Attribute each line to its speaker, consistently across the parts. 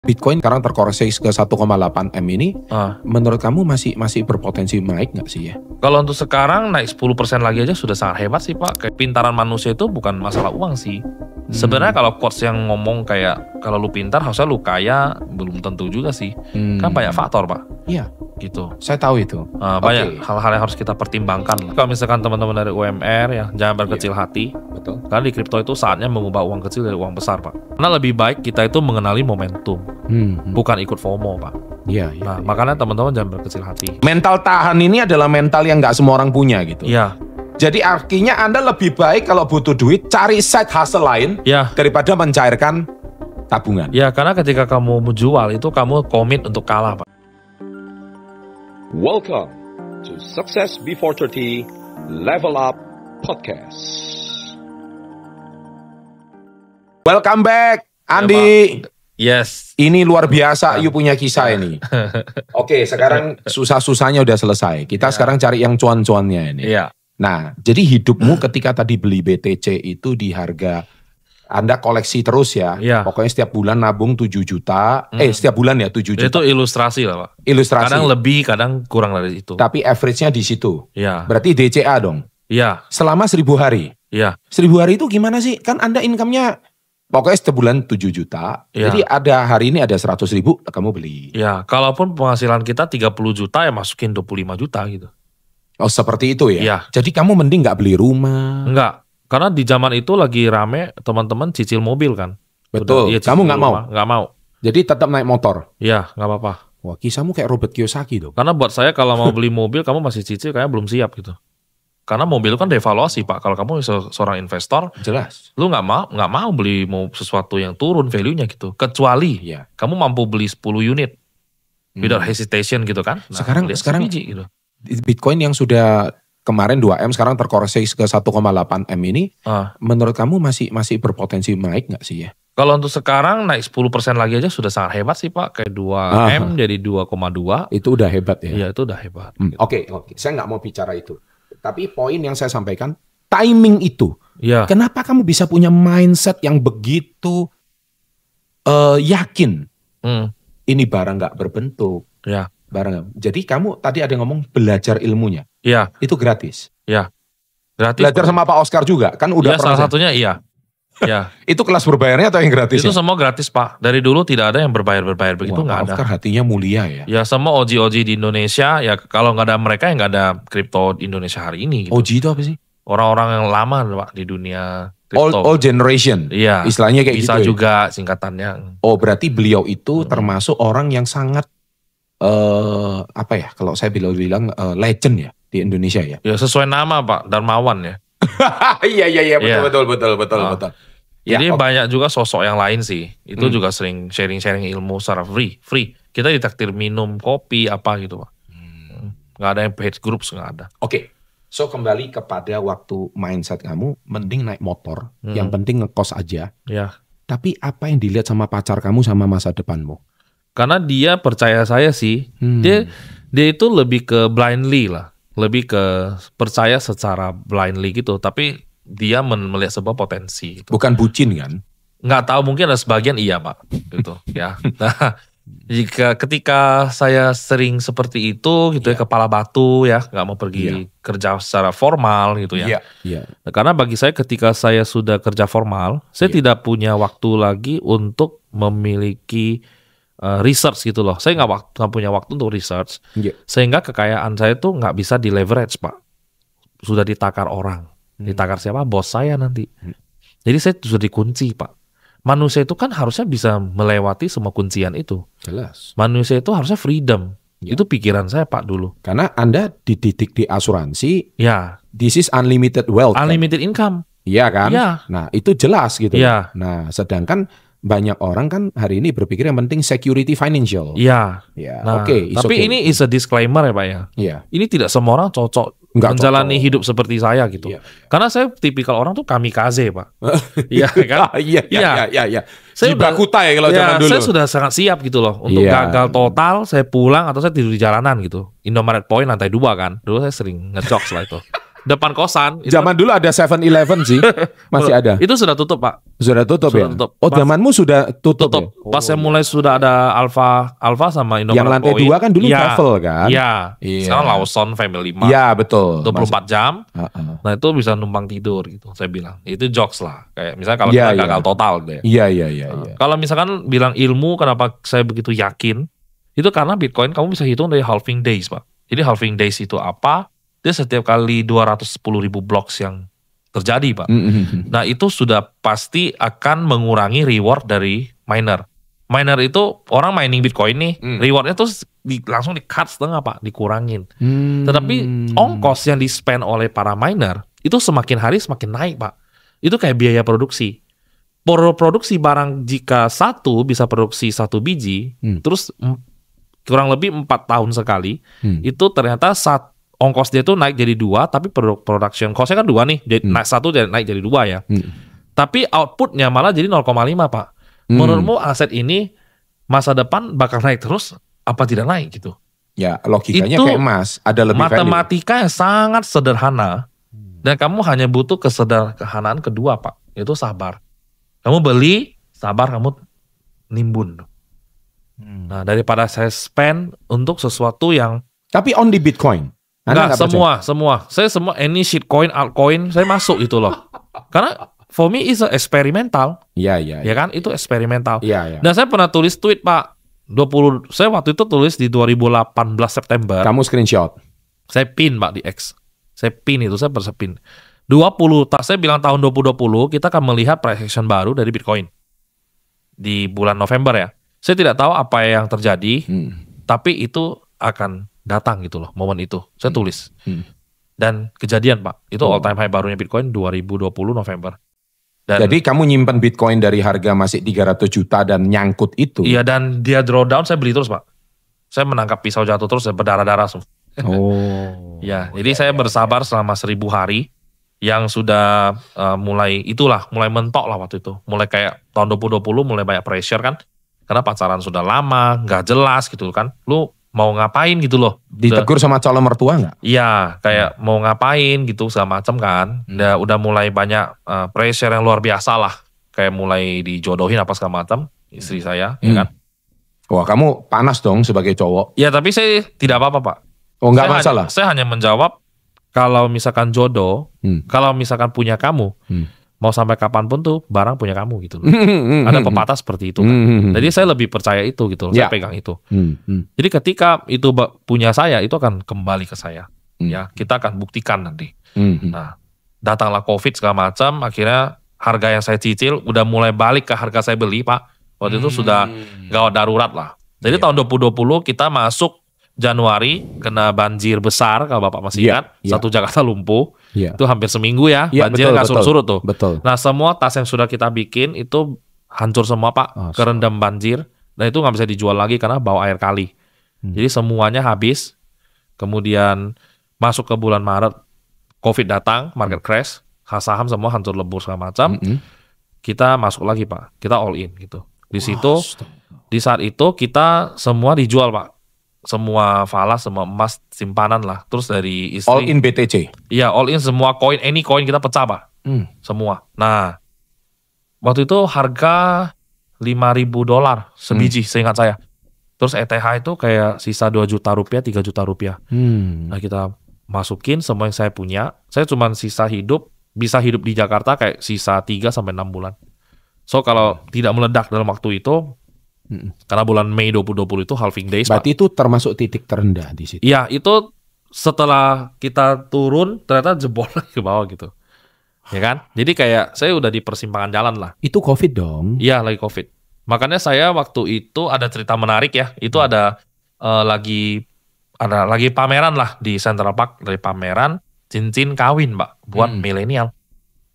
Speaker 1: Bitcoin sekarang terkoreksi ke 1,8 M ini, menurut kamu masih berpotensi naik nggak sih ya?
Speaker 2: Kalau untuk sekarang naik 10% lagi aja sudah sangat hebat sih Pak. Kayak pintaran manusia itu bukan masalah uang sih. Sebenarnya kalau quotes yang ngomong kayak kalau lu pintar harusnya lu kaya, belum tentu juga sih. Kan banyak faktor Pak.
Speaker 1: Iya.
Speaker 2: Gitu.
Speaker 1: Saya tahu itu.
Speaker 2: Banyak hal-hal yang harus kita pertimbangkan. Kalau misalkan teman-teman dari UMR ya jangan berkecil hati.
Speaker 1: Betul.
Speaker 2: Karena di kripto itu saatnya mengubah uang kecil dari uang besar Pak. Karena lebih baik kita itu mengenali momentum, bukan ikut FOMO Pak.
Speaker 1: Iya.
Speaker 2: Nah makanya teman-teman jangan berkecil hati.
Speaker 1: Mental tahan ini adalah mental yang nggak semua orang punya gitu.
Speaker 2: Iya.
Speaker 1: Jadi artinya Anda lebih baik kalau butuh duit cari side hustle lain daripada mencairkan tabungan.
Speaker 2: Ya karena ketika kamu menjual itu kamu komit untuk kalah Pak.
Speaker 3: Welcome to Success Before 30 Level Up Podcast.
Speaker 1: Welcome back, Andi.
Speaker 2: Yes.
Speaker 1: Ini luar biasa, you punya kisah ini. Oke, sekarang susah-susahnya udah selesai. Kita sekarang cari yang cuan-cuannya ini.
Speaker 2: Iya.
Speaker 1: Nah, jadi hidupmu ketika tadi beli BTC itu di harga Anda koleksi terus ya. Pokoknya setiap bulan nabung 7 juta. Setiap bulan ya 7 juta.
Speaker 2: Itu ilustrasi lah Pak.
Speaker 1: Ilustrasi.
Speaker 2: Kadang lebih, kadang kurang dari itu.
Speaker 1: Tapi average-nya di situ.
Speaker 2: Iya.
Speaker 1: Berarti DCA dong.
Speaker 2: Iya.
Speaker 1: Selama 1000 hari.
Speaker 2: Iya.
Speaker 1: 1000 hari itu gimana sih? Kan Anda income-nya pokoknya setiap bulan 7 juta. Jadi ada hari ini ada 100.000 kamu beli.
Speaker 2: Ya, kalaupun penghasilan kita 30 juta ya masukin 25 juta gitu.
Speaker 1: Oh seperti itu ya?
Speaker 2: Iya.
Speaker 1: Jadi kamu mending nggak beli rumah?
Speaker 2: Enggak. Karena di zaman itu lagi rame teman-teman cicil mobil kan.
Speaker 1: Betul. Kamu nggak mau?
Speaker 2: Nggak mau.
Speaker 1: Jadi tetap naik motor?
Speaker 2: Iya, nggak apa-apa.
Speaker 1: Wah, kisahmu kayak Robert Kiyosaki dong.
Speaker 2: Karena buat saya kalau mau beli mobil kamu masih cicil kayaknya belum siap gitu. Karena mobil itu kan devaluasi Pak. Kalau kamu seorang investor,
Speaker 1: jelas.
Speaker 2: Lu nggak mau beli sesuatu yang turun value-nya gitu. Kecuali kamu mampu beli 10 unit without hesitation gitu kan. Nah, sekarang biji, gitu.
Speaker 1: Bitcoin yang sudah kemarin 2M sekarang terkoreksi ke 1,8 M ini, menurut kamu masih berpotensi naik nggak sih ya?
Speaker 2: Kalau untuk sekarang naik 10% lagi aja sudah sangat hebat sih Pak. Kayak 2M jadi 2,2.
Speaker 1: Itu udah hebat ya?
Speaker 2: Iya itu udah hebat.
Speaker 1: Gitu. Oke. Saya nggak mau bicara itu. Tapi poin yang saya sampaikan, timing itu. Kenapa kamu bisa punya mindset yang begitu yakin ini barang nggak berbentuk? Jadi kamu tadi ada ngomong belajar ilmunya.
Speaker 2: Iya.
Speaker 1: Itu gratis.
Speaker 2: Iya. Gratis.
Speaker 1: Belajar sama Pak Oscar juga kan udah
Speaker 2: salah satunya iya.
Speaker 1: Itu kelas berbayarnya atau yang gratis?
Speaker 2: Itu semua gratis Pak. Dari dulu tidak ada yang berbayar begitu nggak ada.
Speaker 1: Oscar hatinya mulia ya.
Speaker 2: Ya semua OG di Indonesia ya kalau nggak ada mereka ya nggak ada kripto Indonesia hari ini. Gitu.
Speaker 1: OG itu apa sih?
Speaker 2: Orang-orang yang lama Pak di dunia kripto.
Speaker 1: All generation.
Speaker 2: Iya.
Speaker 1: Istilahnya kayak
Speaker 2: bisa
Speaker 1: gitu.
Speaker 2: Bisa juga singkatannya.
Speaker 1: Oh berarti beliau itu termasuk orang yang sangat kalau saya bilang legend ya di Indonesia ya.
Speaker 2: Ya sesuai nama Pak, Darmawan ya.
Speaker 1: Iya betul.
Speaker 2: Jadi banyak juga sosok yang lain sih. Itu juga sering sharing ilmu secara free. Kita ditraktir minum kopi apa gitu Pak. Nggak ada yang paid groups, nggak ada.
Speaker 1: Oke. So kembali kepada waktu mindset kamu, mending naik motor. Yang penting ngekos aja. Tapi apa yang dilihat sama pacar kamu sama masa depanmu?
Speaker 2: Karena dia percaya saya sih, dia itu lebih ke blindly lah, lebih ke percaya secara blindly gitu. Tapi dia melihat sebuah potensi. Gitu.
Speaker 1: Bukan bucin kan?
Speaker 2: Nggak tahu, mungkin ada sebagian iya Pak, gitu ya. Nah, ketika saya sering seperti itu, gitu ya, kepala batu ya, nggak mau pergi kerja secara formal gitu ya. Karena bagi saya ketika saya sudah kerja formal, saya tidak punya waktu lagi untuk memiliki research gitu loh. Saya nggak punya waktu untuk research. Sehingga kekayaan saya tuh nggak bisa di leverage Pak. Sudah ditakar orang. Ditakar siapa? Bos saya nanti. Jadi saya sudah dikunci Pak. Manusia itu kan harusnya bisa melewati semua kuncian itu.
Speaker 1: Jelas.
Speaker 2: Manusia itu harusnya freedom. Itu pikiran saya Pak dulu.
Speaker 1: Karena Anda dididik di asuransi. This is unlimited wealth.
Speaker 2: Unlimited income.
Speaker 1: Iya kan? Nah itu jelas gitu.
Speaker 2: Nah
Speaker 1: sedangkan banyak orang kan hari ini berpikir yang penting security financial.
Speaker 2: Nah, tapi ini is a disclaimer ya Pak ya. Ini tidak semua orang cocok menjalani hidup seperti saya gitu. Karena saya tipikal orang tuh kamikaze Pak. Iya kan?
Speaker 1: Iya.
Speaker 2: Saya
Speaker 1: Jibakutai kalau zaman dulu.
Speaker 2: Saya sudah sangat siap gitu loh untuk gagal total. Saya pulang atau saya tidur di jalanan gitu. Indomaret Point lantai 2 kan. Dulu saya sering ngejok setelah itu. depan kosan.
Speaker 1: Zaman dulu ada 7-Eleven sih, masih ada.
Speaker 2: Itu sudah tutup Pak.
Speaker 1: Sudah tutup ya?
Speaker 2: Tutup.
Speaker 1: Oh zamanmu sudah tutup ya?
Speaker 2: Pas saya mulai sudah ada Alfa sama Indomaret.
Speaker 1: Yang lantai 2 kan dulu travel kan?
Speaker 2: Iya. Sekarang Lawson Family Mart.
Speaker 1: Iya betul.
Speaker 2: 24 jam. Nah itu bisa numpang tidur gitu saya bilang. Itu jokes lah. Kayak misalnya kalau kita gagal total gitu ya.
Speaker 1: Iya.
Speaker 2: Kalau misalkan bilang ilmu kenapa saya begitu yakin. Itu karena Bitcoin kamu bisa hitung dari halving days Pak. Jadi halving days itu apa? Dia setiap kali 210.000 blocks yang terjadi Pak. Nah itu sudah pasti akan mengurangi reward dari miner. Miner itu orang mining Bitcoin nih, rewardnya tuh langsung di-cut setengah Pak, dikurangin. Tetapi ongkos yang di-spend oleh para miner, itu semakin hari semakin naik Pak. Itu kayak biaya produksi. Produksi barang jika satu bisa produksi 1 biji, terus kurang lebih 4 tahun sekali, itu ternyata ongkos dia tuh naik jadi 2, tapi production cost-nya kan 2 nih, naik 1 naik jadi 2 ya. Tapi outputnya malah jadi 0,5 Pak. Menurutmu aset ini masa depan bakal naik terus, apa tidak naik gitu?
Speaker 1: Ya logikanya
Speaker 2: itu
Speaker 1: kayak emas, ada lebih
Speaker 2: matematika value yang sangat sederhana, dan kamu hanya butuh kesederhanaan kedua Pak, yaitu sabar. Kamu beli, sabar kamu nimbun. Nah daripada saya spend untuk sesuatu yang...
Speaker 1: Tapi on di Bitcoin?
Speaker 2: Enggak, semua. Saya semua any shitcoin, altcoin, saya masuk itu loh. Karena for me is eksperimental.
Speaker 1: Iya.
Speaker 2: Ya kan, itu eksperimental.
Speaker 1: Iya.
Speaker 2: Dan saya pernah tulis tweet Pak. Saya waktu itu tulis di 2018 September.
Speaker 1: Kamu screenshot?
Speaker 2: Saya pin Pak di X. Saya pin itu, saya bersepin. Saya bilang tahun 2020 kita akan melihat price action baru dari Bitcoin. Di bulan November ya. Saya tidak tahu apa yang terjadi. Tapi itu akan datang gitu loh, momen itu. Saya tulis. Dan kejadian Pak, itu all time high barunya Bitcoin 2020 November.
Speaker 1: Jadi kamu nyimpen Bitcoin dari harga masih 300 juta dan nyangkut itu?
Speaker 2: Iya, dan dia drawdown saya beli terus Pak. Saya menangkap pisau jatuh terus, saya berdarah-darah semua. Ya, jadi saya bersabar selama 1000 hari yang sudah mulai mentok lah waktu itu. Mulai kayak tahun 2020 mulai banyak pressure kan. Karena pacaran sudah lama, nggak jelas gitu kan. Lu mau ngapain gitu loh.
Speaker 1: Ditegur sama calon mertua nggak?
Speaker 2: Iya, kayak mau ngapain gitu segala macam kan. Udah mulai banyak pressure yang luar biasa lah. Kayak mulai dijodohin apa segala macam istri saya, ya kan.
Speaker 1: Wah, kamu panas dong sebagai cowok.
Speaker 2: Ya, tapi saya tidak apa-apa Pak.
Speaker 1: Oh, nggak masalah.
Speaker 2: Saya hanya menjawab kalau misalkan jodoh, kalau misalkan punya kamu, mau sampai kapanpun tuh barang punya kamu gitu loh. Ada pepatah seperti itu kan. Jadi saya lebih percaya itu gitu loh. Saya pegang itu. Jadi ketika itu punya saya, itu akan kembali ke saya. Ya, kita akan buktikan nanti. Nah, datanglah COVID segala macam, akhirnya harga yang saya cicil udah mulai balik ke harga saya beli Pak. Waktu itu sudah gawat darurat lah. Jadi tahun 2020 kita masuk Januari kena banjir besar kalau Bapak masih ingat, satu Jakarta lumpuh. Itu hampir seminggu ya, banjir nggak surut-surut tuh. Nah semua tas yang sudah kita bikin itu hancur semua Pak, kerendam banjir. Dan itu nggak bisa dijual lagi karena bawa air kali. Jadi semuanya habis. Kemudian masuk ke bulan Maret, COVID datang, market crash, saham semua hancur lebur segala macam. Kita masuk lagi Pak, kita all in gitu. Di situ, di saat itu kita semua dijual Pak. Semua falas, semua emas, simpanan lah. Terus dari istri.
Speaker 1: All in BTC?
Speaker 2: Iya, all in semua koin, any koin kita pecah Pak. Semua. Nah, waktu itu harga $5.000 sebiji, seingat saya. Terus ETH itu kayak sisa 2 juta rupiah, 3 juta rupiah. Nah, kita masukin semua yang saya punya. Saya cuma bisa hidup di Jakarta kayak sisa 3-6 bulan. So, kalau tidak meledak dalam waktu itu, karena bulan Mei 2020 itu halving days.
Speaker 1: Berarti Pak, itu termasuk titik terendah di situ.
Speaker 2: Iya, itu setelah kita turun ternyata jebol lagi ke bawah gitu. Ya kan? Jadi kayak saya udah di persimpangan jalan lah.
Speaker 1: Itu COVID dong.
Speaker 2: Iya, lagi COVID. Makanya saya waktu itu ada cerita menarik ya. Itu ada lagi pameran lah di Central Park, dari pameran cincin kawin, Pak, buat milenial.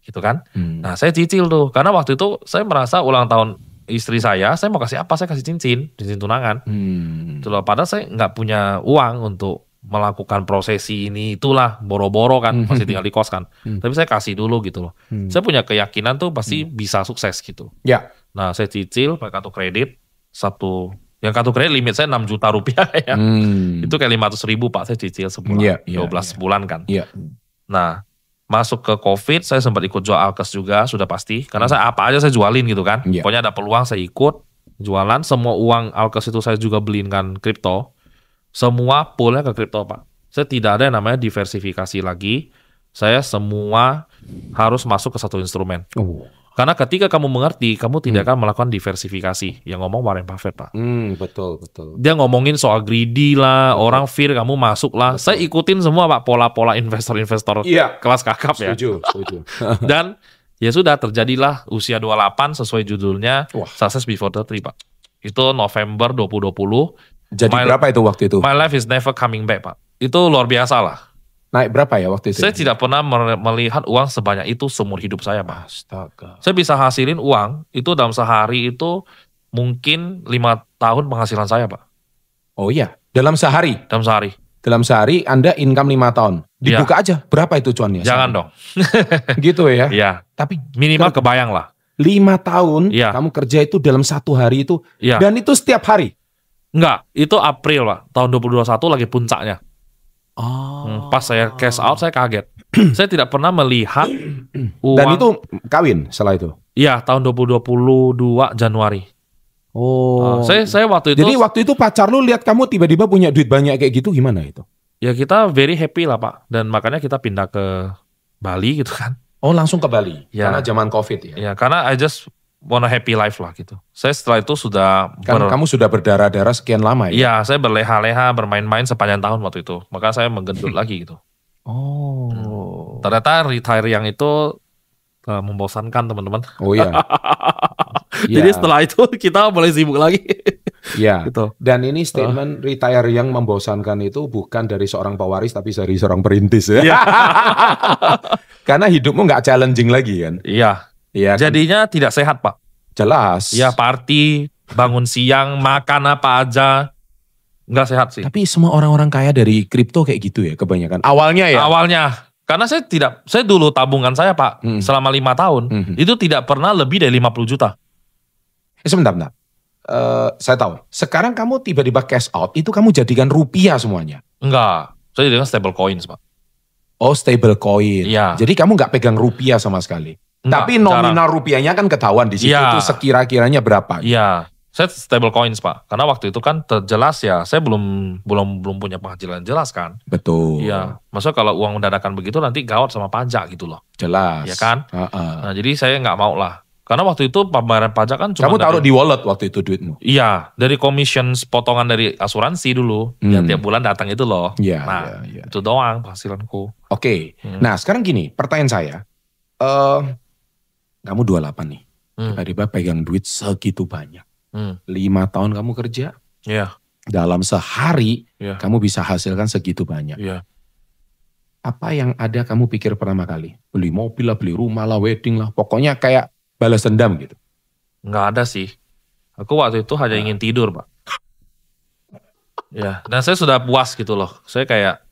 Speaker 2: Gitu kan? Nah, saya cicil tuh karena waktu itu saya merasa ulang tahun istri saya mau kasih apa? Saya kasih cincin tunangan. Padahal saya nggak punya uang untuk melakukan prosesi ini itulah, boro-boro kan, masih tinggal di kos kan. Tapi saya kasih dulu gitu loh. Saya punya keyakinan tuh pasti bisa sukses gitu.
Speaker 1: Ya.
Speaker 2: Nah, saya cicil pakai kartu kredit yang kartu kredit limit saya 6 juta rupiah ya. Itu kayak 500.000 Pak, saya cicil sebulan, 12 bulan kan. Nah, masuk ke COVID, saya sempat ikut jual Alkes juga, sudah pasti. Karena saya apa aja saya jualin gitu kan. Pokoknya ada peluang saya ikut jualan. Semua uang Alkes itu saya juga beliin kan kripto. Semua poolnya ke kripto, Pak. Saya tidak ada yang namanya diversifikasi lagi. Saya semua harus masuk ke satu instrumen. Karena ketika kamu mengerti, kamu tidak akan melakukan diversifikasi. Yang ngomong Warren Buffett, Pak.
Speaker 1: Betul.
Speaker 2: Dia ngomongin soal greedy lah, orang fear kamu masuk lah. Saya ikutin semua, Pak, pola-pola investor-investor kelas kakap ya.
Speaker 1: Setuju.
Speaker 2: Dan ya sudah, terjadilah usia 28 sesuai judulnya, Success Before 30, Pak. Itu November 2020.
Speaker 1: Jadi berapa itu waktu itu?
Speaker 2: My life is never coming back, Pak. Itu luar biasa lah.
Speaker 1: Naik berapa ya waktu itu?
Speaker 2: Saya tidak pernah melihat uang sebanyak itu seumur hidup saya, Pak.
Speaker 1: Astaga.
Speaker 2: Saya bisa hasilin uang itu dalam sehari itu mungkin 5 tahun penghasilan saya, Pak.
Speaker 1: Oh iya, dalam sehari?
Speaker 2: Dalam sehari.
Speaker 1: Dalam sehari Anda income 5 tahun. Dibuka aja, berapa itu cuannya?
Speaker 2: Jangan dong.
Speaker 1: Gitu ya?
Speaker 2: Iya.
Speaker 1: Tapi
Speaker 2: minimal kebayang lah.
Speaker 1: 5 tahun kamu kerja itu dalam 1 hari itu. Dan itu setiap hari?
Speaker 2: Enggak, itu April, Pak. Tahun 2021 lagi puncaknya. Pas saya cash out, saya kaget. Saya tidak pernah melihat uang.
Speaker 1: Dan itu kawin setelah itu?
Speaker 2: Iya, tahun 2022 Januari. Saya waktu itu.
Speaker 1: Jadi waktu itu pacar lu lihat kamu tiba-tiba punya duit banyak kayak gitu, gimana itu?
Speaker 2: Ya kita very happy lah, Pak. Dan makanya kita pindah ke Bali gitu kan.
Speaker 1: Oh, langsung ke Bali? Karena zaman COVID ya?
Speaker 2: Ya, karena I just wanna happy life lah gitu. Saya setelah itu sudah...
Speaker 1: Kamu sudah berdarah-darah sekian lama ya?
Speaker 2: Iya, saya berleha-leha, bermain-main sepanjang tahun waktu itu. Maka saya menggendut lagi gitu. Ternyata retire yang itu membosankan, teman-teman.
Speaker 1: Oh iya.
Speaker 2: Jadi setelah itu kita boleh sibuk lagi.
Speaker 1: Iya.
Speaker 2: Gitu.
Speaker 1: Dan ini statement retire yang membosankan itu bukan dari seorang pewaris tapi dari seorang perintis ya. Karena hidupmu nggak challenging lagi kan?
Speaker 2: Iya.
Speaker 1: Iya.
Speaker 2: Jadinya tidak sehat, Pak.
Speaker 1: Jelas.
Speaker 2: Ya party, bangun siang, makan apa aja. Nggak sehat sih.
Speaker 1: Tapi semua orang-orang kaya dari kripto kayak gitu ya kebanyakan. Awalnya ya?
Speaker 2: Awalnya. Karena saya dulu tabungan saya, Pak, selama 5 tahun, itu tidak pernah lebih dari 50 juta.
Speaker 1: Sebentar. Saya tahu. Sekarang kamu tiba-tiba cash out, itu kamu jadikan rupiah semuanya?
Speaker 2: Enggak. Saya jadikan stable coins, Pak.
Speaker 1: Oh, stable coin.
Speaker 2: Iya.
Speaker 1: Jadi kamu nggak pegang rupiah sama sekali? Enggak, tapi nominal rupiahnya kan ketahuan di situ itu sekira-kiranya berapa?
Speaker 2: Iya, saya stable coins, Pak. Karena waktu itu kan terjelas ya, saya belum punya penghasilan jelas kan.
Speaker 1: Betul.
Speaker 2: Iya, maksudnya kalau uang dadakan begitu nanti gawat sama pajak gitu loh.
Speaker 1: Jelas.
Speaker 2: Iya kan? Nah, jadi saya nggak mau lah. Karena waktu itu pembayaran pajak kan cuma
Speaker 1: kamu taruh di wallet waktu itu duitmu?
Speaker 2: Iya, dari commission potongan dari asuransi dulu. Yang tiap bulan datang itu loh.
Speaker 1: Iya,
Speaker 2: itu doang penghasilanku.
Speaker 1: Oke. Nah, sekarang gini, pertanyaan saya. Kamu 28 nih. Tiba-tiba pegang duit segitu banyak. 5 tahun kamu kerja.
Speaker 2: Iya.
Speaker 1: Dalam sehari kamu bisa hasilkan segitu banyak.
Speaker 2: Iya.
Speaker 1: Apa yang ada kamu pikir pertama kali? Beli mobil lah, beli rumah lah, wedding lah. Pokoknya kayak balas dendam gitu.
Speaker 2: Nggak ada sih. Aku waktu itu hanya ingin tidur, Pak. Ya, dan saya sudah puas gitu loh. Saya kayak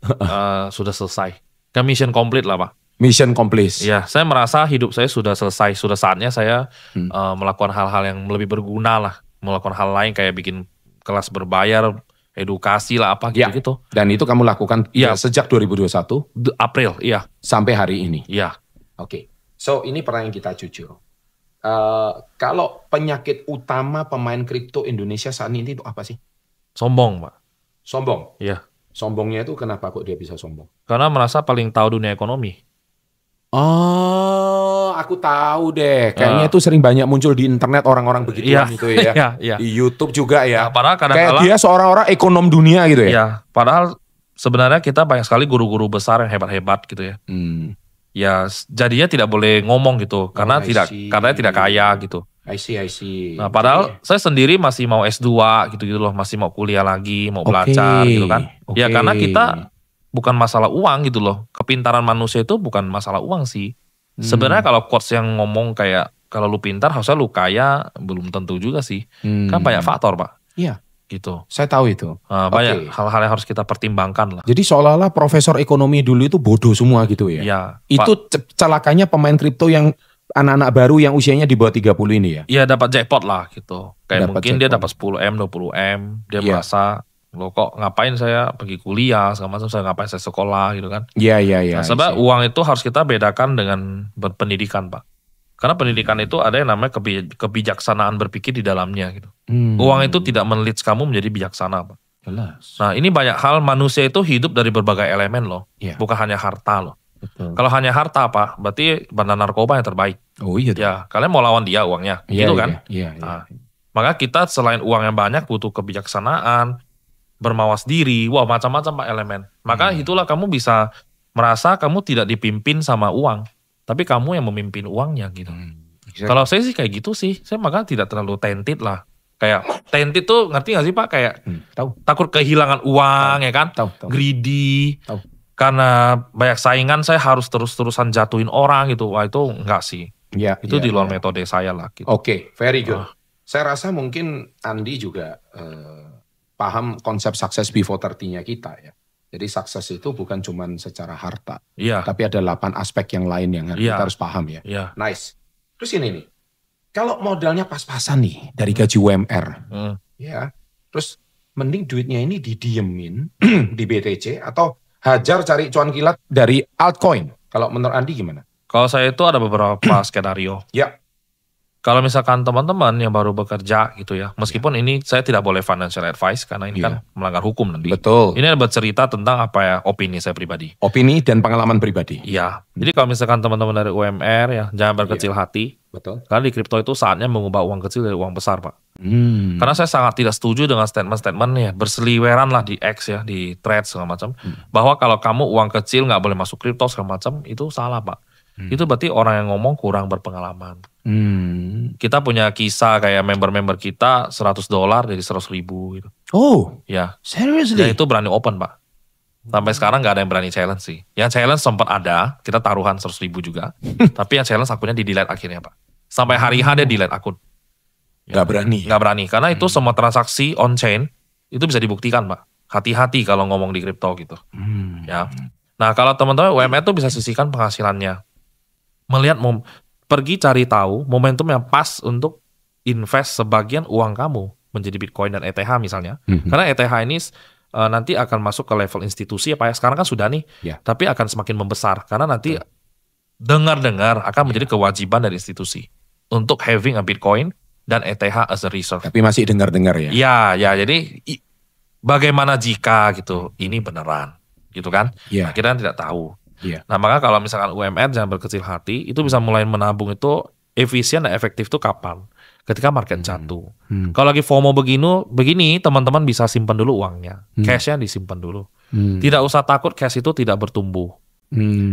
Speaker 2: sudah selesai. Kan mission complete lah, Pak.
Speaker 1: Mission complete.
Speaker 2: Iya, saya merasa hidup saya sudah selesai. Sudah saatnya saya melakukan hal-hal yang lebih berguna lah. Melakukan hal lain kayak bikin kelas berbayar, edukasi lah apa gitu-gitu.
Speaker 1: Dan itu kamu lakukan sejak 2021?
Speaker 2: April, iya.
Speaker 1: Sampai hari ini?
Speaker 2: Iya.
Speaker 1: Oke. So, ini pertanyaan kita jujur. Kalau penyakit utama pemain kripto Indonesia saat ini itu apa sih?
Speaker 2: Sombong, Pak.
Speaker 1: Sombong?
Speaker 2: Iya.
Speaker 1: Sombongnya itu kenapa kok dia bisa sombong?
Speaker 2: Karena merasa paling tahu dunia ekonomi.
Speaker 1: Oh, aku tahu deh. Kayaknya itu sering banyak muncul di internet orang-orang begituan gitu ya.
Speaker 2: Iya.
Speaker 1: Di YouTube juga ya.
Speaker 2: Nah, padahal
Speaker 1: kayak dia seorang-orang ekonom dunia gitu ya.
Speaker 2: Iya, padahal sebenarnya kita banyak sekali guru-guru besar yang hebat-hebat gitu ya. Ya, jadinya tidak boleh ngomong gitu karena tidak kaya gitu.
Speaker 1: I see.
Speaker 2: Nah, padahal saya sendiri masih mau S2 gitu-gitu loh, masih mau kuliah lagi, mau belajar gitu kan. Ya karena kita bukan masalah uang gitu loh. Kepintaran manusia itu bukan masalah uang sih. Sebenarnya kalau quotes yang ngomong kayak kalau lu pintar harusnya lu kaya, belum tentu juga sih. Kan banyak faktor, Pak.
Speaker 1: Iya.
Speaker 2: Gitu.
Speaker 1: Saya tahu itu.
Speaker 2: Banyak hal-hal yang harus kita pertimbangkan lah.
Speaker 1: Jadi seolah-olah profesor ekonomi dulu itu bodoh semua gitu ya.
Speaker 2: Iya.
Speaker 1: Itu celakanya pemain kripto yang anak-anak baru yang usianya di bawah 30 ini ya.
Speaker 2: Iya, dapat jackpot lah gitu. Kayak mungkin dia dapat 10M, 20M, dia
Speaker 1: Iya.
Speaker 2: merasa Loh kok ngapain saya pergi kuliah, segala macam, ngapain saya sekolah gitu kan.
Speaker 1: Iya.
Speaker 2: Nah, sebab uang itu harus kita bedakan dengan pendidikan, Pak. Karena pendidikan itu ada yang namanya kebijaksanaan berpikir di dalamnya gitu. Uang itu tidak men-lead kamu menjadi bijaksana, Pak.
Speaker 1: Jelas.
Speaker 2: Nah, ini banyak hal, manusia itu hidup dari berbagai elemen loh. Bukan hanya harta loh.
Speaker 1: Betul.
Speaker 2: Kalau hanya harta Pak, berarti bandar narkoba yang terbaik.
Speaker 1: Oh iya.
Speaker 2: Ya, kalian mau lawan dia uangnya, gitu kan?
Speaker 1: Iya.
Speaker 2: Nah, maka kita selain uang yang banyak butuh kebijaksanaan, bermawas diri, macam-macam Pak elemen. Maka itulah kamu bisa merasa kamu tidak dipimpin sama uang, tapi kamu yang memimpin uangnya gitu. Exactly. Kalau saya sih kayak gitu sih, saya maka tidak terlalu tented lah. Kayak tented tuh ngerti gak sih Pak? Kayak takut kehilangan uang ya kan? Greedy. Karena banyak saingan saya harus terus-terusan jatuhin orang gitu. Wah itu enggak sih. Itu di luar metode saya lah gitu.
Speaker 1: Oke, very good. Saya rasa mungkin Andi juga paham konsep sukses before 30-nya kita ya. Jadi sukses itu bukan cuma secara harta. Tapi ada 8 aspek yang lain yang kita harus paham ya. Nice. Terus ini nih. Kalau modalnya pas-pasan nih dari gaji UMR. Ya. Terus mending duitnya ini didiemin di BTC atau hajar cari cuan kilat dari altcoin. Kalau menurut Andi gimana?
Speaker 2: Kalau saya itu ada beberapa skenario. Kalau misalkan teman-teman yang baru bekerja gitu ya, meskipun ini saya tidak boleh financial advice karena ini kan melanggar hukum nanti.
Speaker 1: Betul.
Speaker 2: Ini bercerita tentang apa ya, opini saya pribadi.
Speaker 1: Opini dan pengalaman pribadi.
Speaker 2: Iya. Jadi kalau misalkan teman-teman dari UMR ya, jangan berkecil hati.
Speaker 1: Betul.
Speaker 2: Karena di kripto itu saatnya mengubah uang kecil dari uang besar, Pak. Karena saya sangat tidak setuju dengan statement-statement ya, berseliweran lah di X ya, di thread segala macam, bahwa kalau kamu uang kecil nggak boleh masuk kripto segala macam, itu salah, Pak. Itu berarti orang yang ngomong kurang berpengalaman. Kita punya kisah kayak member-member kita $100 jadi 100.000 gitu.
Speaker 1: Oh,
Speaker 2: ya.
Speaker 1: Seriously?
Speaker 2: Ya itu berani open Pak. Sampai sekarang nggak ada yang berani challenge sih. Yang challenge sempat ada, kita taruhan 100.000 juga. Tapi yang challenge akunnya di-delete akhirnya Pak. Sampai hari H dia delete akun.
Speaker 1: Nggak berani?
Speaker 2: Nggak berani, karena itu semua transaksi on-chain itu bisa dibuktikan Pak. Hati-hati kalau ngomong di kripto gitu. Ya. Nah kalau teman-teman UMR itu bisa sisihkan penghasilannya. Melihat pergi cari tahu momentum yang pas untuk invest sebagian uang kamu menjadi Bitcoin dan ETH misalnya. Karena ETH ini nanti akan masuk ke level institusi ya Pak ya. Sekarang kan sudah nih, tapi akan semakin membesar karena nanti dengar-dengar akan menjadi kewajiban dari institusi untuk having a Bitcoin dan ETH as a reserve.
Speaker 1: Tapi masih dengar-dengar ya?
Speaker 2: Ya, jadi bagaimana jika gitu ini beneran gitu kan? Nah, kita kan tidak tahu. Nah maka kalau misalkan UMR jangan berkecil hati, itu bisa mulai menabung itu efisien dan efektif tuh kapan? Ketika market jatuh. Kalau lagi FOMO begini teman-teman bisa simpan dulu uangnya, cashnya disimpan dulu. Tidak usah takut cash itu tidak bertumbuh.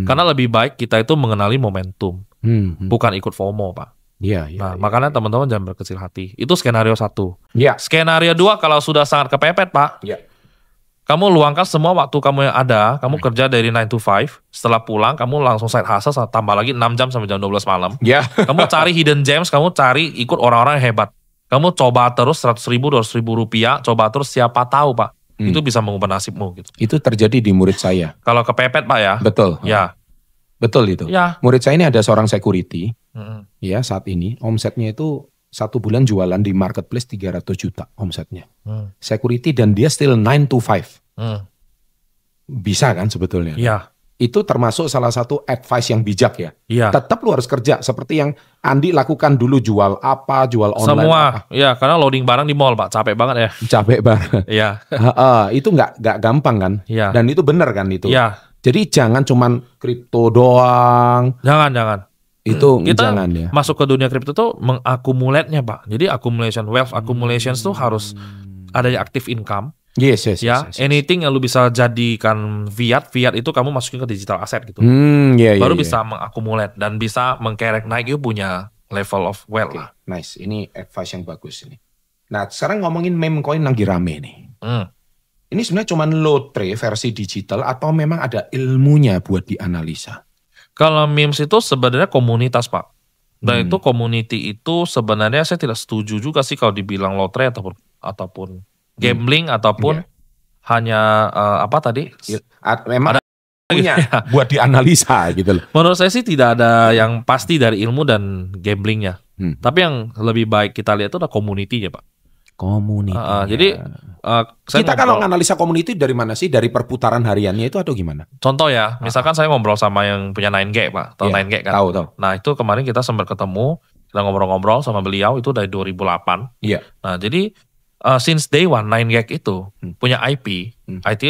Speaker 2: Karena lebih baik kita itu mengenali momentum, bukan ikut FOMO Pak. Nah makanya teman-teman jangan berkecil hati. Itu skenario 1. Skenario 2 kalau sudah sangat kepepet Pak. Kamu luangkan semua waktu kamu yang ada, kamu kerja dari 9 to 5, setelah pulang kamu langsung side hustle, tambah lagi 6 jam sampai jam 12 malam. Kamu cari hidden gems, kamu cari ikut orang-orang yang hebat. Kamu coba terus 100.000, 200.000 rupiah, coba terus siapa tahu Pak. Itu bisa mengubah nasibmu gitu.
Speaker 1: Itu terjadi di murid saya.
Speaker 2: Kalau kepepet Pak ya.
Speaker 1: Betul. Betul itu. Murid saya ini ada seorang security, ya saat ini omsetnya itu 1 bulan jualan di marketplace 300 juta omsetnya. Security dan dia still 9 to 5. Bisa kan sebetulnya? Itu termasuk salah satu advice yang bijak ya. Tetap lu harus kerja seperti yang Andi lakukan dulu, jual apa, jual online.
Speaker 2: Semua,
Speaker 1: apa.
Speaker 2: Karena loading barang di mall Pak, capek banget ya.
Speaker 1: Capek banget. Itu nggak gampang kan? Dan itu benar kan itu. Jadi jangan cuman kripto doang.
Speaker 2: Jangan.
Speaker 1: Itu
Speaker 2: kita
Speaker 1: jangan ya.
Speaker 2: Masuk ke dunia kripto tuh mengakumulasinya Pak. Jadi accumulation, wealth accumulation tuh harus ada active income.
Speaker 1: Yes.
Speaker 2: Anything yang lu bisa jadikan fiat itu kamu masukin ke digital asset gitu. Baru bisa mengakumulat dan bisa mengkerek naik itu punya level of wealth lah.
Speaker 1: Nice, ini advice yang bagus ini. Nah sekarang ngomongin meme coin lagi rame nih. Ini sebenarnya cuma lotre versi digital atau memang ada ilmunya buat dianalisa?
Speaker 2: Kalau memes itu sebenarnya komunitas Pak. Dan itu community itu sebenarnya saya tidak setuju juga sih kalau dibilang lotre ataupun gambling ataupun hanya apa tadi?
Speaker 1: Memang ada punya buat dianalisa gitu loh.
Speaker 2: Menurut saya sih tidak ada yang pasti dari ilmu dan gamblingnya. Tapi yang lebih baik kita lihat itu adalah community ya Pak.
Speaker 1: Community.
Speaker 2: Jadi
Speaker 1: Kita kalau analisa community dari mana sih? Dari perputaran hariannya itu atau gimana?
Speaker 2: Contoh ya, misalkan saya ngobrol sama yang punya 9Gag Pak, tahu 9Gag kan?
Speaker 1: Tahu.
Speaker 2: Nah itu kemarin kita sempat ketemu, kita ngobrol-ngobrol sama beliau itu dari 2008.
Speaker 1: Iya.
Speaker 2: Nah jadi since day one 9Gag itu punya IP, IT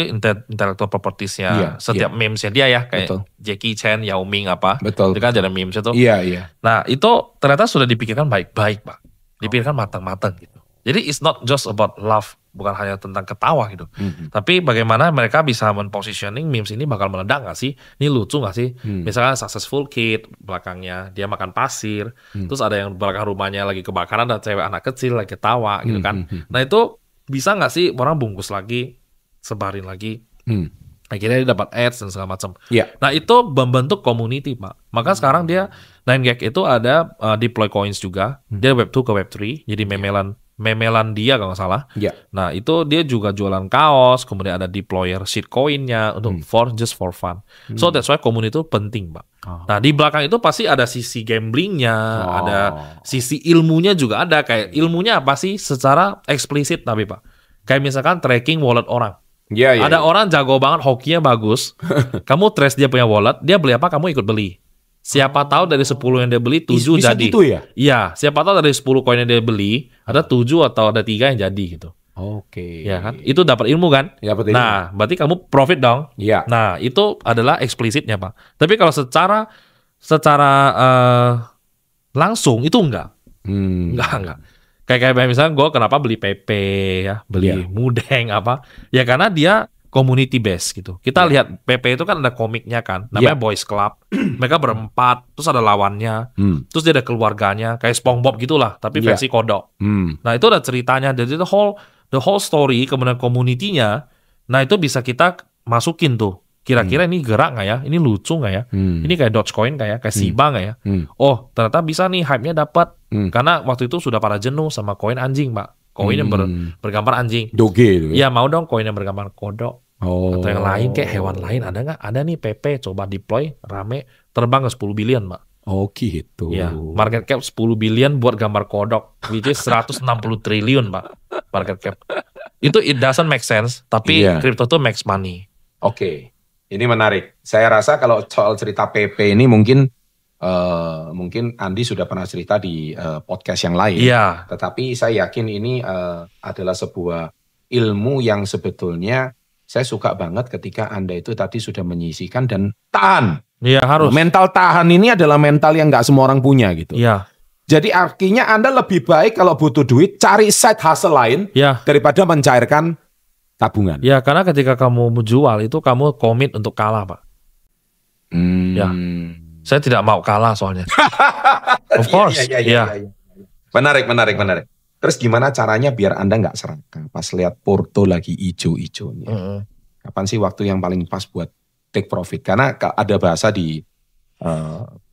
Speaker 2: intellectual properties-nya setiap memes-nya dia ya, kayak Jackie Chan, Yao Ming apa, itu kan ada memes itu.
Speaker 1: Iya.
Speaker 2: Nah itu ternyata sudah dipikirkan baik-baik Pak, dipikirkan matang-matang gitu. Jadi it's not just about love, bukan hanya tentang ketawa gitu. Tapi bagaimana mereka bisa men-positioning memes ini bakal meledak gak sih? Ini lucu gak sih? Misalnya successful kid, belakangnya dia makan pasir. Terus ada yang belakang rumahnya lagi kebakaran, ada cewek anak kecil lagi ketawa gitu kan. Nah itu bisa gak sih orang bungkus lagi, sebarin lagi. Akhirnya dia dapat ads dan segala macam. Nah itu membentuk community Pak. Maka sekarang dia 9Gag itu ada deploy coins juga. Dia web 2 ke web 3. Jadi memelan dia kalau nggak salah. Nah itu dia juga jualan kaos, kemudian ada deployer shitcoin-nya untuk just for fun. So that's why community itu penting Pak. Nah di belakang itu pasti ada sisi gamblingnya, ada sisi ilmunya juga ada. Kayak ilmunya apa sih secara eksplisit tapi Pak. Kayak misalkan tracking wallet orang. Ada orang jago banget, hokinya bagus. Kamu trace dia punya wallet, dia beli apa kamu ikut beli. Siapa tahu dari 10 yang dia beli 7
Speaker 1: bisa
Speaker 2: jadi.
Speaker 1: Gitu ya?
Speaker 2: Iya, siapa tahu dari 10 koin yang dia beli ada 7 atau ada 3 yang jadi gitu. Ya kan? Itu dapat ilmu kan? Nah, berarti kamu profit dong. Nah, itu adalah eksplisitnya, Pak. Tapi kalau secara langsung itu enggak. Enggak. Kayak misalnya gue kenapa beli PP ya, beli Mudeng apa? Ya karena dia community base gitu. Kita lihat PP itu kan ada komiknya kan, namanya Boys Club. Mereka berempat, terus ada lawannya, terus dia ada keluarganya, kayak SpongeBob gitulah, tapi versi kodok. Nah itu ada ceritanya, jadi the whole story, kemudian community-nya, nah itu bisa kita masukin tuh. Kira-kira ini gerak nggak ya? Ini lucu nggak ya? Ini kayak Dogecoin kayak Shiba nggak ya? Oh ternyata bisa nih hype-nya dapat. Karena waktu itu sudah pada jenuh sama koin anjing Pak. Koin yang bergambar anjing.
Speaker 1: Doge itu.
Speaker 2: Iya mau dong koin yang bergambar kodok. Atau yang lain kayak hewan lain ada nggak? Ada nih PP coba deploy rame terbang ke 10 billion Pak.
Speaker 1: Oh gitu.
Speaker 2: Ya market cap 10 billion buat gambar kodok, which is 160 triliun Pak market cap. Itu it doesn't make sense, tapi crypto tuh makes money.
Speaker 1: Oke, ini menarik. Saya rasa kalau soal cerita PP ini mungkin Andi sudah pernah cerita di podcast yang lain. Tetapi saya yakin ini adalah sebuah ilmu yang sebetulnya saya suka banget ketika Anda itu tadi sudah menyisikan dan tahan.
Speaker 2: Iya harus.
Speaker 1: Mental tahan ini adalah mental yang nggak semua orang punya gitu.
Speaker 2: Iya.
Speaker 1: Jadi artinya Anda lebih baik kalau butuh duit cari side hustle lain daripada mencairkan tabungan.
Speaker 2: Ya karena ketika kamu menjual itu kamu komit untuk kalah Pak. Ya. Saya tidak mau kalah soalnya. Of course. Iya.
Speaker 1: Menarik. Terus gimana caranya biar Anda nggak serakah pas lihat Porto lagi ijo-ijonya? Kapan sih waktu yang paling pas buat take profit? Karena ada bahasa di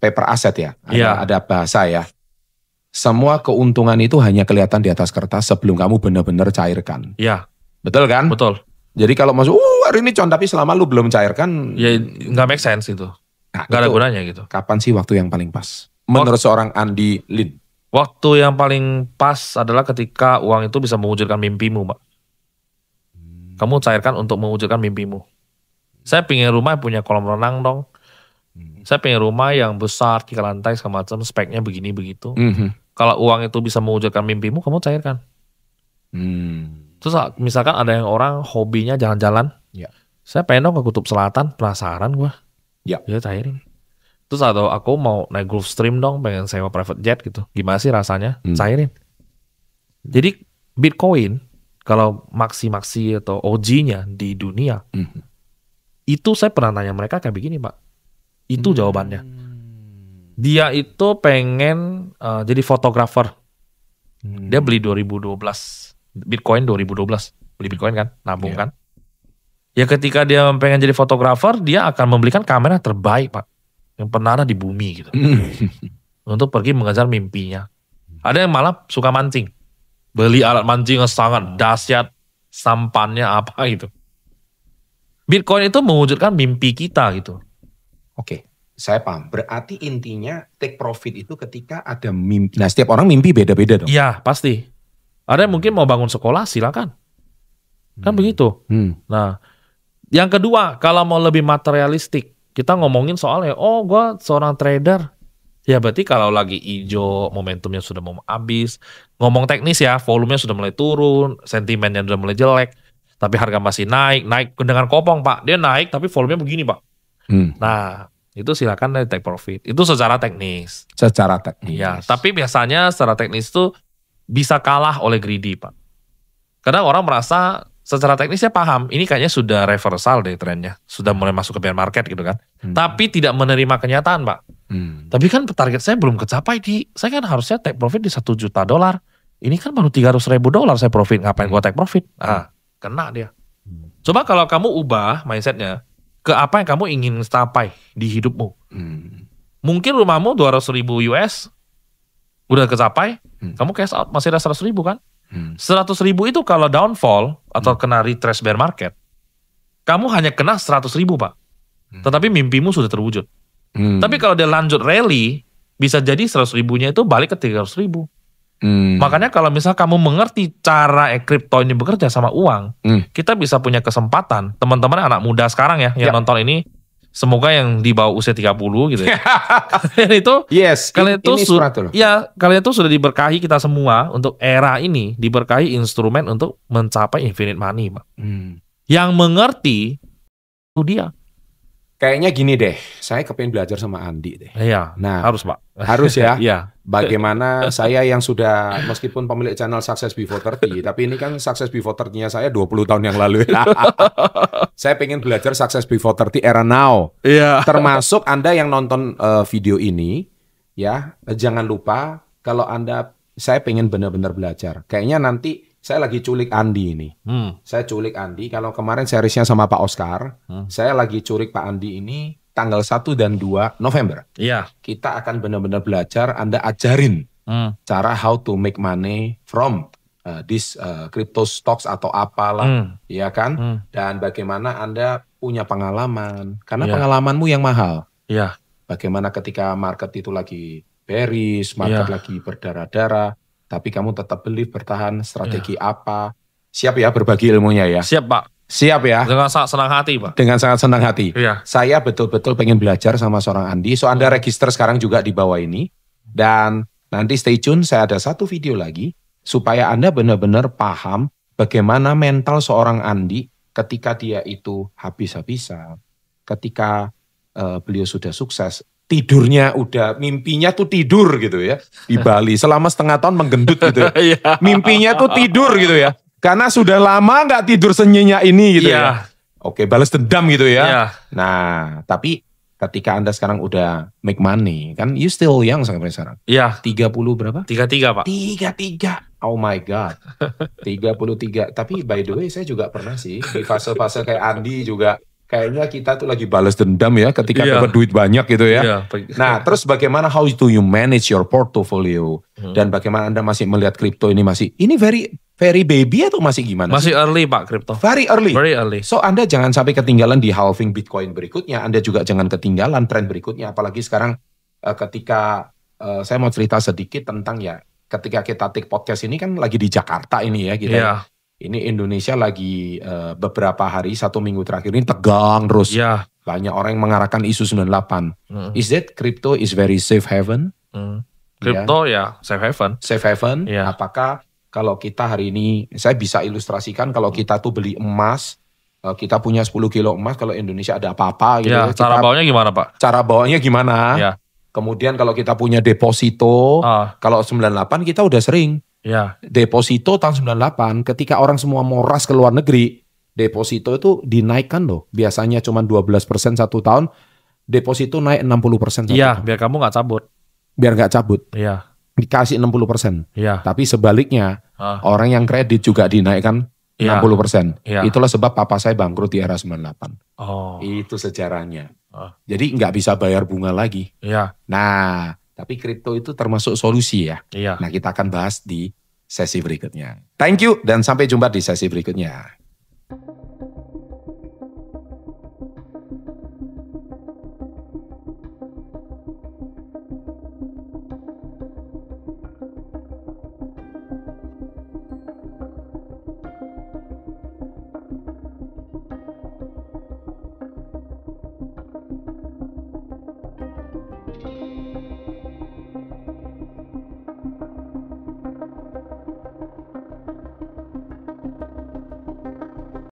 Speaker 1: paper asset ya. Ada bahasa ya. Semua keuntungan itu hanya kelihatan di atas kertas sebelum kamu benar-benar cairkan.
Speaker 2: Iya.
Speaker 1: Betul kan?
Speaker 2: Betul.
Speaker 1: Jadi kalau masuk, hari ini Con, tapi selama lu belum cairkan.
Speaker 2: Ya nggak make sense itu. Nggak ada gunanya gitu.
Speaker 1: Kapan sih waktu yang paling pas? Menurut seorang Andy Lin.
Speaker 2: Waktu yang paling pas adalah ketika uang itu bisa mewujudkan mimpimu, Pak. Kamu cairkan untuk mewujudkan mimpimu. Saya pengen rumah yang punya kolam renang dong. Saya pengen rumah yang besar, 3 lantai, segala macam, speknya begini begitu. Kalau uang itu bisa mewujudkan mimpimu, kamu cairkan. Terus misalkan ada yang orang hobinya jalan-jalan. Saya pengen dong ke Kutub Selatan, penasaran gue. Ya cairin. Terus atau aku mau naik Gulfstream dong, pengen sewa private jet gitu. Gimana sih rasanya? Cairin. Jadi Bitcoin, kalau maksi-maksi atau OG-nya di dunia, itu saya pernah tanya mereka kayak begini Pak. Itu jawabannya. Dia itu pengen jadi fotografer. Dia beli 2012. Bitcoin 2012. Beli Bitcoin kan, nabung kan. Ya ketika dia pengen jadi fotografer, dia akan membelikan kamera terbaik Pak. Yang pernah ada di bumi gitu. Untuk pergi mengejar mimpinya. Ada yang malah suka mancing. Beli alat mancing yang sangat dahsyat. Sampannya apa gitu. Bitcoin itu mewujudkan mimpi kita gitu.
Speaker 1: Oke, saya paham. Berarti intinya take profit itu ketika ada mimpi. Nah setiap orang mimpi beda-beda dong.
Speaker 2: Iya pasti. Ada yang mungkin mau bangun sekolah silakan. Kan begitu. Nah, yang kedua, kalau mau lebih materialistik, kita ngomongin soalnya, oh gue seorang trader. Ya berarti kalau lagi hijau, momentumnya sudah mau habis. Ngomong teknis ya, volumenya sudah mulai turun, sentimennya sudah mulai jelek. Tapi harga masih naik dengan kopong Pak. Dia naik tapi volumenya begini Pak. Nah, itu silakan dari take profit. Itu secara teknis.
Speaker 1: Secara teknis.
Speaker 2: Ya, tapi biasanya secara teknis itu bisa kalah oleh greedy Pak. Kadang orang merasa secara teknisnya paham, ini kayaknya sudah reversal deh trennya. Sudah mulai masuk ke bear market gitu kan. Tapi tidak menerima kenyataan Pak. Tapi kan target saya belum kecapai saya kan harusnya take profit di $1 juta. Ini kan baru $300.000 saya profit. Ngapain gua take profit? Nah, kena dia. Coba kalau kamu ubah mindsetnya ke apa yang kamu ingin capai di hidupmu. Mungkin rumahmu 200.000 US udah kecapai, kamu cash out masih ada 100.000 kan? 100.000 itu kalau downfall atau kena retrace bear market, kamu hanya kena 100.000 Pak. Tetapi mimpimu sudah terwujud. Tapi kalau dia lanjut rally, bisa jadi 100.000-nya itu balik ke 300.000. Makanya kalau misal kamu mengerti cara kripto ini bekerja sama uang, kita bisa punya kesempatan. Teman-teman anak muda sekarang ya, yang nonton ini, semoga yang di bawah usia 30 gitu ya. Kalian itu sudah diberkahi kita semua untuk era ini, diberkahi instrumen untuk mencapai infinite money, Pak. Yang mengerti itu dia.
Speaker 1: Kayaknya gini deh, saya kepengen belajar sama Andi deh.
Speaker 2: Iya,
Speaker 1: nah
Speaker 2: harus Pak.
Speaker 1: Harus ya.
Speaker 2: Iya.
Speaker 1: Bagaimana saya yang sudah meskipun pemilik channel Success Before 30, tapi ini kan Success Before 30-nya saya 20 tahun yang lalu. Saya pengen belajar Success Before 30 era now.
Speaker 2: Iya.
Speaker 1: Termasuk Anda yang nonton video ini, ya jangan lupa kalau saya pengen benar-benar belajar. Kayaknya nanti saya lagi culik Andi ini. Saya culik Andi. Kalau kemarin seriesnya sama Pak Oscar, saya lagi culik Pak Andi ini tanggal 1 dan 2 November.
Speaker 2: Iya.
Speaker 1: Kita akan benar-benar belajar, Anda ajarin cara how to make money from this crypto stocks atau apalah, ya kan? Dan bagaimana Anda punya pengalaman, karena pengalamanmu yang mahal.
Speaker 2: Iya.
Speaker 1: Bagaimana ketika market itu lagi bearish, market lagi berdarah-darah, tapi kamu tetap believe, bertahan, strategi apa? Siap ya berbagi ilmunya ya?
Speaker 2: Siap Pak.
Speaker 1: Siap ya?
Speaker 2: Dengan sangat senang hati Pak.
Speaker 1: Dengan sangat senang hati.
Speaker 2: Iya.
Speaker 1: Saya betul-betul pengen belajar sama seorang Andi. So Anda register sekarang juga di bawah ini. Dan nanti stay tune, saya ada satu video lagi. Supaya Anda benar-benar paham bagaimana mental seorang Andi ketika dia itu habis-habisan. Ketika beliau sudah sukses. Tidurnya mimpinya tuh tidur gitu ya. Di Bali selama setengah tahun menggendut gitu ya. Mimpinya tuh tidur gitu ya. Karena sudah lama nggak tidur senyenyak ini gitu ya. Oke, balas dendam gitu ya. Nah, tapi ketika Anda sekarang udah make money, kan you still young sampai sekarang.
Speaker 2: Iya.
Speaker 1: 30 berapa?
Speaker 2: 33 Pak.
Speaker 1: 33. Oh my God. 33. Tapi by the way saya juga pernah sih di fase-fase kayak Andi juga. Kayaknya kita tuh lagi balas dendam ya ketika dapat duit banyak gitu ya. Nah, terus bagaimana how do you manage your portfolio? Dan bagaimana Anda masih melihat kripto ini very baby atau masih gimana?
Speaker 2: Masih early Pak kripto.
Speaker 1: Very early.
Speaker 2: Very early.
Speaker 1: So Anda jangan sampai ketinggalan di halving Bitcoin berikutnya. Anda juga jangan ketinggalan tren berikutnya. Apalagi sekarang ketika saya mau cerita sedikit tentang ya ketika kita take podcast ini kan lagi di Jakarta ini ya kita. Ini Indonesia lagi beberapa hari, 1 minggu terakhir ini tegang terus. Banyak orang yang mengarahkan isu 98. Is that crypto is very safe haven?
Speaker 2: Crypto safe haven.
Speaker 1: Safe haven. Apakah kalau kita hari ini, saya bisa ilustrasikan kalau kita tuh beli emas, kita punya 10 kilo emas, kalau Indonesia ada apa-apa gitu.
Speaker 2: Cara bawanya gimana Pak?
Speaker 1: Cara bawanya gimana? Kemudian kalau kita punya deposito, kalau 98 kita udah sering. Deposito tahun 98 ketika orang semua mau ras ke luar negeri, deposito itu dinaikkan loh. Biasanya cuma 12% 1 tahun, deposito naik 60%.
Speaker 2: Iya, biar kamu nggak cabut.
Speaker 1: Biar nggak cabut.
Speaker 2: Iya.
Speaker 1: Dikasih 60%.
Speaker 2: Iya.
Speaker 1: Tapi sebaliknya, orang yang kredit juga dinaikkan 60%. Itulah sebab papa saya bangkrut di era 98. Itu sejarahnya. Jadi nggak bisa bayar bunga lagi. Nah, tapi kripto itu termasuk solusi ya. Nah, kita akan bahas di sesi berikutnya. Thank you dan sampai jumpa di sesi berikutnya.